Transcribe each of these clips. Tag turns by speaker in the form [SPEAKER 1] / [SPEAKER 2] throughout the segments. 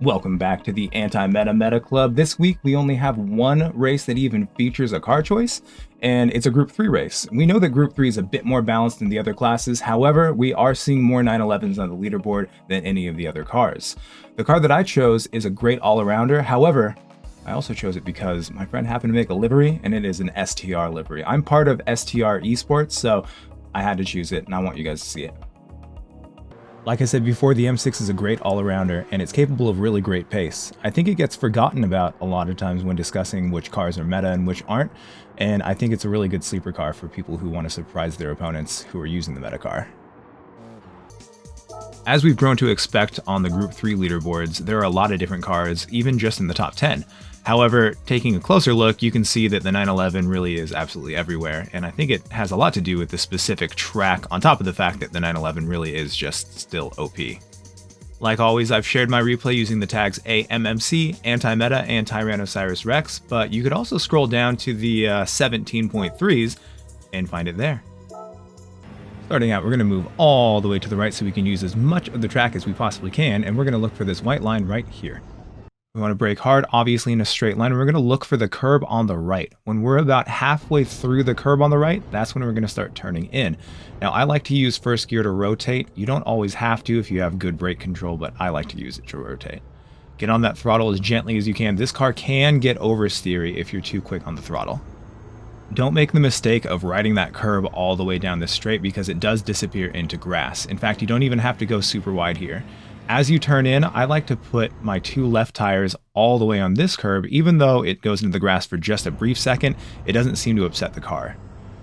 [SPEAKER 1] Welcome back to the Anti-Meta Club. This week we only have one race that even features a car choice, and it's a Group 3 race. We know that Group 3 is a bit more balanced than the other classes, however, we are seeing more 911s on the leaderboard than any of the other cars. The car that I chose is a great all-arounder, however, I also chose it because my friend happened to make a livery, and it is an STR livery. I'm part of STR Esports, so I had to choose it, and I want you guys to see it. Like I said before, the M6 is a great all-arounder, and it's capable of really great pace. I think it gets forgotten about a lot of times when discussing which cars are meta and which aren't, and I think it's a really good sleeper car for people who want to surprise their opponents who are using the meta car. As we've grown to expect on the Group 3 leaderboards, there are a lot of different cars, even just in the top 10. However, taking a closer look, you can see that the 911 really is absolutely everywhere, and I think it has a lot to do with the specific track on top of the fact that the 911 really is just still OP. Like always, I've shared my replay using the tags AMMC, Anti-Meta, and TyrannoCyrusRex, but you could also scroll down to the 17.3s and find it there. Starting out, we're going to move all the way to the right so we can use as much of the track as we possibly can, and we're going to look for this white line right here. We want to brake hard, obviously in a straight line, and we're going to look for the curb on the right. When we're about halfway through the curb on the right, that's when we're going to start turning in. Now, I like to use first gear to rotate. You don't always have to if you have good brake control, but I like to use it to rotate. Get on that throttle as gently as you can. This car can get oversteery if you're too quick on the throttle. Don't make the mistake of riding that curb all the way down the straight because it does disappear into grass. In fact, you don't even have to go super wide here. As you turn in, I like to put my two left tires all the way on this curb. Even though it goes into the grass for just a brief second, it doesn't seem to upset the car.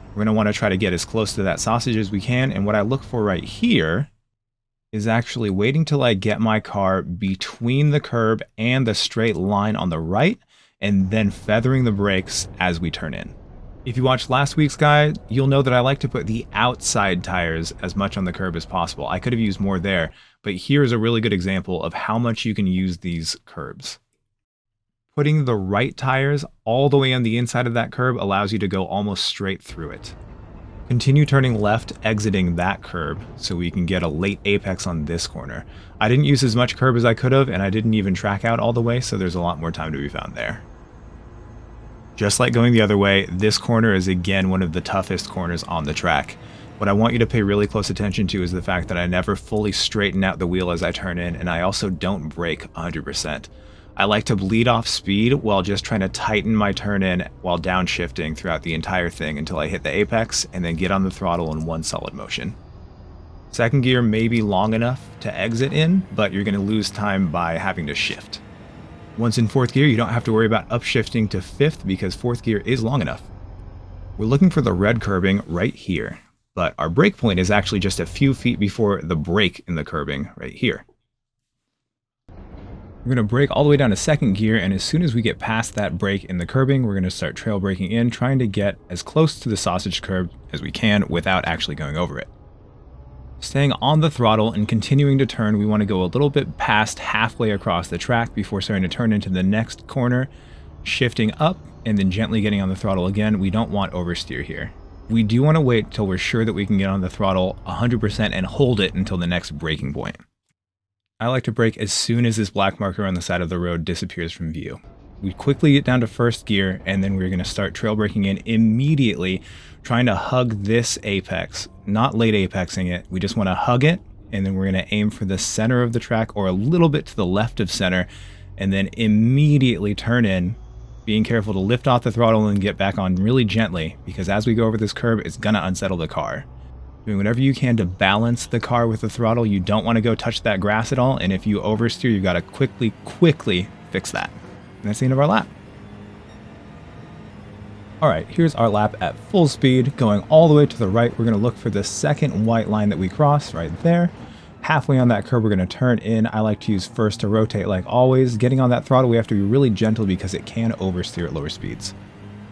[SPEAKER 1] We're going to want to try to get as close to that sausage as we can, and what I look for right here is actually waiting till I get my car between the curb and the straight line on the right, and then feathering the brakes as we turn in. If you watched last week's guide, you'll know that I like to put the outside tires as much on the curb as possible. I could have used more there, but here's a really good example of how much you can use these curbs. Putting the right tires all the way on the inside of that curb allows you to go almost straight through it. Continue turning left, exiting that curb, so we can get a late apex on this corner. I didn't use as much curb as I could have, and I didn't even track out all the way, so there's a lot more time to be found there. Just like going the other way, this corner is again one of the toughest corners on the track. What I want you to pay really close attention to is the fact that I never fully straighten out the wheel as I turn in, and I also don't brake 100%. I like to bleed off speed while just trying to tighten my turn in while downshifting throughout the entire thing until I hit the apex and then get on the throttle in one solid motion. Second gear may be long enough to exit in, but you're going to lose time by having to shift. Once in fourth gear, you don't have to worry about upshifting to fifth because fourth gear is long enough. We're looking for the red curbing right here, but our brake point is actually just a few feet before the break in the curbing right here. We're going to brake all the way down to second gear, and as soon as we get past that break in the curbing, we're going to start trail braking in, trying to get as close to the sausage curb as we can without actually going over it. Staying on the throttle and continuing to turn, we want to go a little bit past halfway across the track before starting to turn into the next corner, shifting up and then gently getting on the throttle again. We don't want oversteer here. We do want to wait till we're sure that we can get on the throttle 100% and hold it until the next braking point. I like to brake as soon as this black marker on the side of the road disappears from view. We quickly get down to first gear, and then we're going to start trail braking in immediately, trying to hug this apex, not late apexing it. We just want to hug it, and then we're going to aim for the center of the track or a little bit to the left of center, and then immediately turn in, being careful to lift off the throttle and get back on really gently, because as we go over this curb, it's going to unsettle the car. Doing whatever you can to balance the car with the throttle. You don't want to go touch that grass at all, and if you oversteer, you've got to quickly fix that. And that's the end of our lap. Alright, here's our lap at full speed, going all the way to the right. We're going to look for the second white line that we cross right there. Halfway on that curb, we're going to turn in. I like to use first to rotate like always. Getting on that throttle, we have to be really gentle because it can oversteer at lower speeds.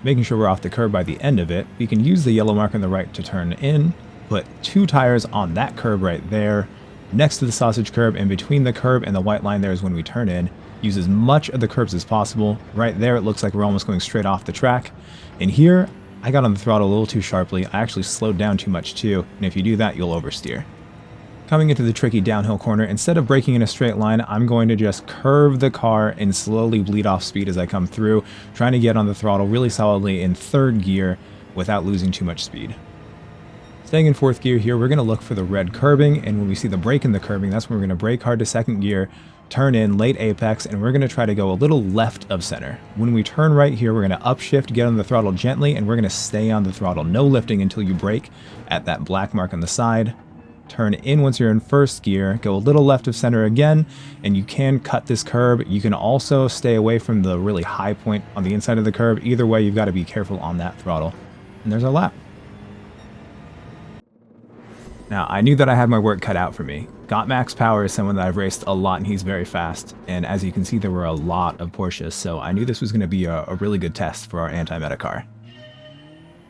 [SPEAKER 1] Making sure we're off the curb by the end of it, we can use the yellow mark on the right to turn in. Put two tires on that curb right there, next to the sausage curb, and between the curb and the white line there is when we turn in. Use as much of the curbs as possible. Right there, it looks like we're almost going straight off the track. And here, I got on the throttle a little too sharply. I actually slowed down too much too, and if you do that, you'll oversteer. Coming into the tricky downhill corner, instead of braking in a straight line, I'm going to just curve the car and slowly bleed off speed as I come through, trying to get on the throttle really solidly in 3rd gear without losing too much speed. Staying in 4th gear here, we're going to look for the red curbing, and when we see the break in the curbing, that's when we're going to brake hard to 2nd gear, turn in late apex, and we're going to try to go a little left of center. When we turn right here, we're going to upshift, get on the throttle gently, and we're going to stay on the throttle, no lifting until you brake at that black mark on the side. Turn in once you're in 1st gear, go a little left of center again, and you can cut this curb. You can also stay away from the really high point on the inside of the curb. Either way, you've got to be careful on that throttle. And there's our lap. Now, I knew that I had my work cut out for me. Got Max Power is someone that I've raced a lot, and he's very fast. And as you can see, there were a lot of Porsches, so I knew this was going to be a really good test for our anti-meta car.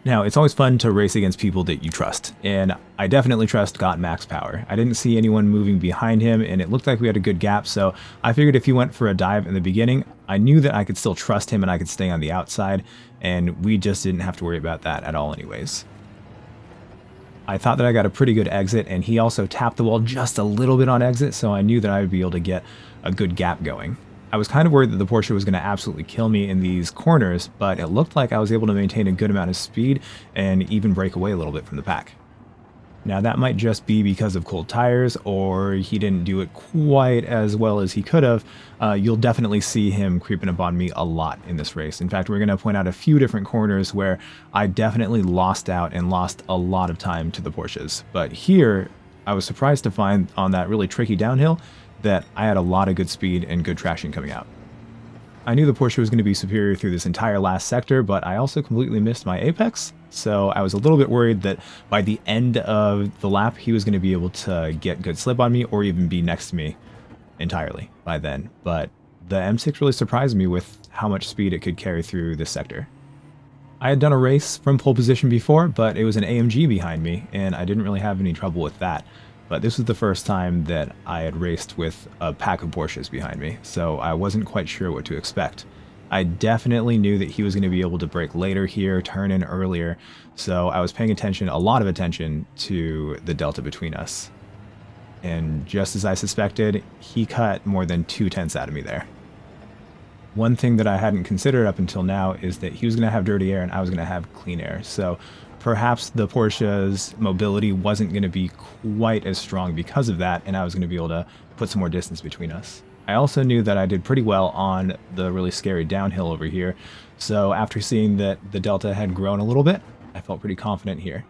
[SPEAKER 1] Now, it's always fun to race against people that you trust, and I definitely trust Got Max Power. I didn't see anyone moving behind him, and it looked like we had a good gap, so I figured if he went for a dive in the beginning, I knew that I could still trust him and I could stay on the outside, and we just didn't have to worry about that at all anyways. I thought that I got a pretty good exit, and he also tapped the wall just a little bit on exit, so I knew that I would be able to get a good gap going. I was kind of worried that the Porsche was going to absolutely kill me in these corners, but it looked like I was able to maintain a good amount of speed and even break away a little bit from the pack. Now that might just be because of cold tires, or he didn't do it quite as well as he could have. You'll definitely see him creeping up on me a lot in this race. In fact, we're going to point out a few different corners where I definitely lost out and lost a lot of time to the Porsches. But here, I was surprised to find on that really tricky downhill that I had a lot of good speed and good traction coming out. I knew the Porsche was going to be superior through this entire last sector, but I also completely missed my apex, so I was a little bit worried that by the end of the lap, he was going to be able to get good slip on me or even be next to me entirely by then. But the M6 really surprised me with how much speed it could carry through this sector. I had done a race from pole position before, but it was an AMG behind me, and I didn't really have any trouble with that. But this was the first time that I had raced with a pack of Porsches behind me, so I wasn't quite sure what to expect. I definitely knew that he was going to be able to brake later here, turn in earlier, so I was paying attention, a lot of attention, to the delta between us. And just as I suspected, he cut more than 2/10 out of me there. One thing that I hadn't considered up until now is that he was going to have dirty air and I was going to have clean air, so perhaps the Porsche's mobility wasn't going to be quite as strong because of that, and I was going to be able to put some more distance between us. I also knew that I did pretty well on the really scary downhill over here, so after seeing that the delta had grown a little bit, I felt pretty confident here.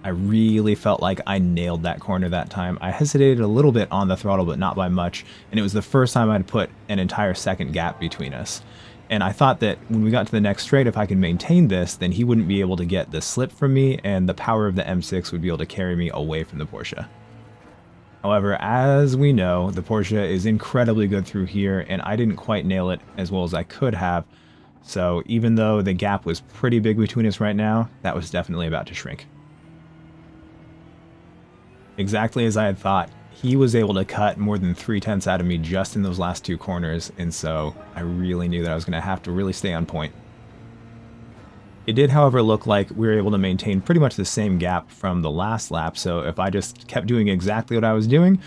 [SPEAKER 1] I really felt like I nailed that corner that time. I hesitated a little bit on the throttle, but not by much, and it was the first time I'd put an entire second gap between us. And I thought that when we got to the next straight, if I could maintain this, then he wouldn't be able to get the slip from me, and the power of the M6 would be able to carry me away from the Porsche. However, as we know, the Porsche is incredibly good through here, and I didn't quite nail it as well as I could have. So even though the gap was pretty big between us right now, that was definitely about to shrink. Exactly as I had thought, he was able to cut more than 3/10 out of me just in those last two corners, and so I really knew that I was going to have to really stay on point. It did, however, look like we were able to maintain pretty much the same gap from the last lap, so if I just kept doing exactly what I was doing,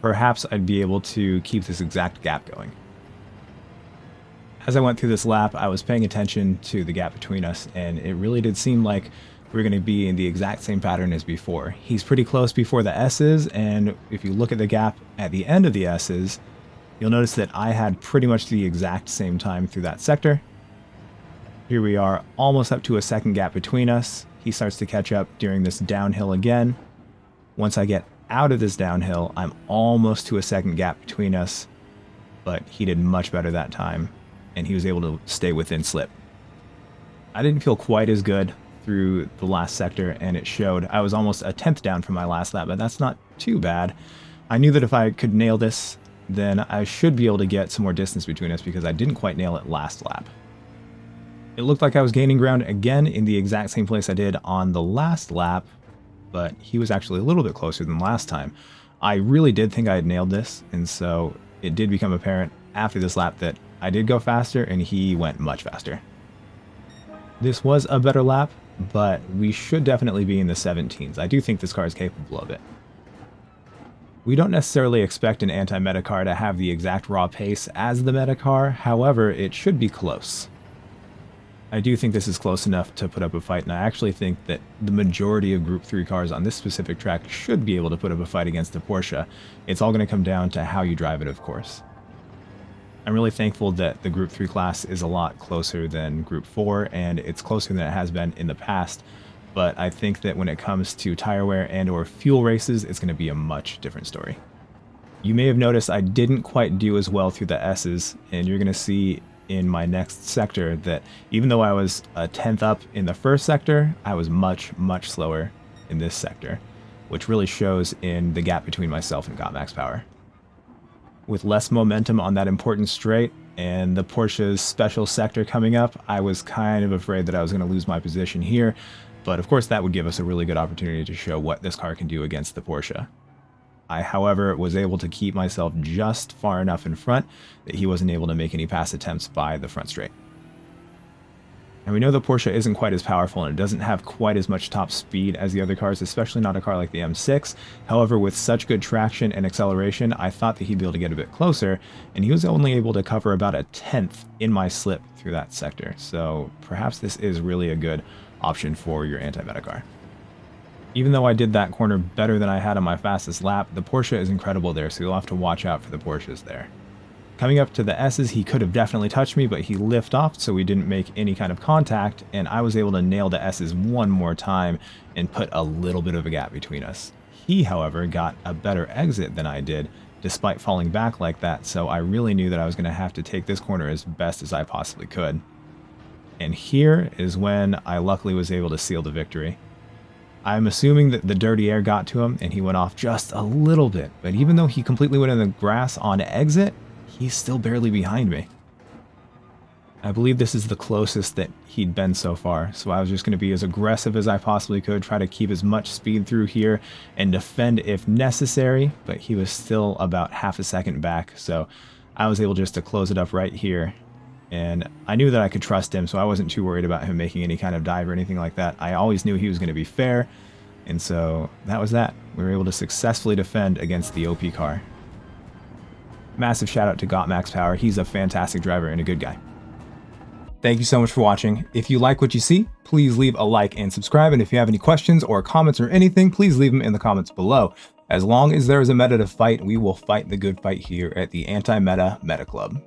[SPEAKER 1] perhaps I'd be able to keep this exact gap going. As I went through this lap, I was paying attention to the gap between us, and it really did seem like we're going to be in the exact same pattern as before. He's pretty close before the S's, and if you look at the gap at the end of the S's, you'll notice that I had pretty much the exact same time through that sector. Here we are, almost up to a second gap between us. He starts to catch up during this downhill again. Once I get out of this downhill, I'm almost to a second gap between us, but he did much better that time, and he was able to stay within slip. I didn't feel quite as good through the last sector, and it showed. I was almost a 10th down from my last lap, but that's not too bad. I knew that if I could nail this, then I should be able to get some more distance between us because I didn't quite nail it last lap. It looked like I was gaining ground again in the exact same place I did on the last lap, but he was actually a little bit closer than last time. I really did think I had nailed this, and so it did become apparent after this lap that I did go faster and he went much faster. This was a better lap, but we should definitely be in the 17s. I do think this car is capable of it. We don't necessarily expect an anti-meta car to have the exact raw pace as the meta car, however, it should be close. I do think this is close enough to put up a fight, and I actually think that the majority of Group 3 cars on this specific track should be able to put up a fight against the Porsche. It's all going to come down to how you drive it, of course. I'm really thankful that the Group 3 class is a lot closer than Group 4, and it's closer than it has been in the past. But I think that when it comes to tire wear and or fuel races, it's going to be a much different story. You may have noticed I didn't quite do as well through the S's, and you're going to see in my next sector that even though I was a 10th up in the first sector, I was much slower in this sector, which really shows in the gap between myself and Got Max Power. With less momentum on that important straight and the Porsche's special sector coming up, I was kind of afraid that I was going to lose my position here. But of course that would give us a really good opportunity to show what this car can do against the Porsche. I, however, was able to keep myself just far enough in front that he wasn't able to make any pass attempts by the front straight. And we know the Porsche isn't quite as powerful and it doesn't have quite as much top speed as the other cars, especially not a car like the M6. However, with such good traction and acceleration, I thought that he'd be able to get a bit closer, and he was only able to cover about a 10th in my slip through that sector. So perhaps this is really a good option for your anti-meta car. Even though I did that corner better than I had on my fastest lap, the Porsche is incredible there, so you'll have to watch out for the Porsches there. Coming up to the S's, he could have definitely touched me, but he lifted off, so we didn't make any kind of contact, and I was able to nail the S's one more time and put a little bit of a gap between us. He, however, got a better exit than I did, despite falling back like that, so I really knew that I was going to have to take this corner as best as I possibly could. And here is when I luckily was able to seal the victory. I'm assuming that the dirty air got to him and he went off just a little bit, but even though he completely went in the grass on exit, he's still barely behind me. I believe this is the closest that he'd been so far, so I was just going to be as aggressive as I possibly could, try to keep as much speed through here and defend if necessary, but he was still about half a second back, so I was able just to close it up right here. And I knew that I could trust him, so I wasn't too worried about him making any kind of dive or anything like that. I always knew he was going to be fair, and so that was that. We were able to successfully defend against the OP car. Massive shout out to Got Max Power. He's a fantastic driver and a good guy. Thank you so much for watching. If you like what you see, please leave a like and subscribe. And if you have any questions or comments or anything, please leave them in the comments below. As long as there is a meta to fight, we will fight the good fight here at the Anti-Meta Meta Club.